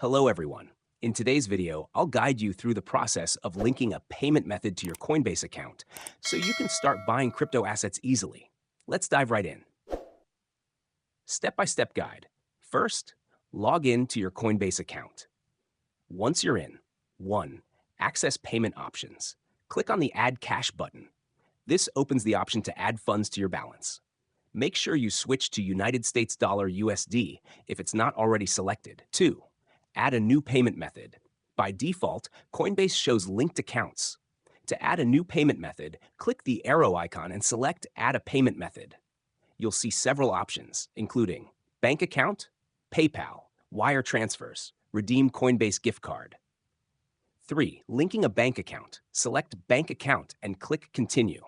Hello everyone. In today's video, I'll guide you through the process of linking a payment method to your Coinbase account so you can start buying crypto assets easily. Let's dive right in. Step-by-step guide. First, log in to your Coinbase account. Once you're in, 1. Access payment options. Click on the Add Cash button. This opens the option to add funds to your balance. Make sure you switch to United States dollar USD if it's not already selected. 2. Add a new payment method. By default, Coinbase shows linked accounts. To add a new payment method, click the arrow icon and select Add a Payment Method. You'll see several options, including bank account, PayPal, wire transfers, redeem Coinbase gift card. 3. Linking a bank account. Select Bank Account and click Continue.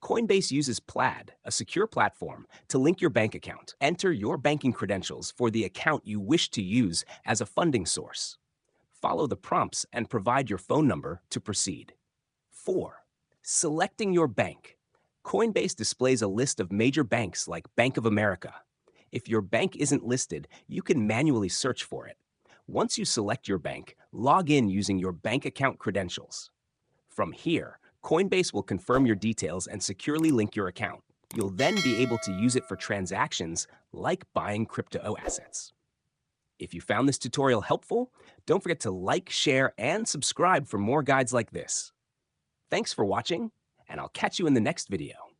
Coinbase uses Plaid, a secure platform, to link your bank account. Enter your banking credentials for the account you wish to use as a funding source. Follow the prompts and provide your phone number to proceed. 4. Selecting your bank. Coinbase displays a list of major banks like Bank of America. If your bank isn't listed, you can manually search for it. Once you select your bank, log in using your bank account credentials. From here, Coinbase will confirm your details and securely link your account. You'll then be able to use it for transactions like buying crypto assets. If you found this tutorial helpful, don't forget to like, share, and subscribe for more guides like this. Thanks for watching, and I'll catch you in the next video.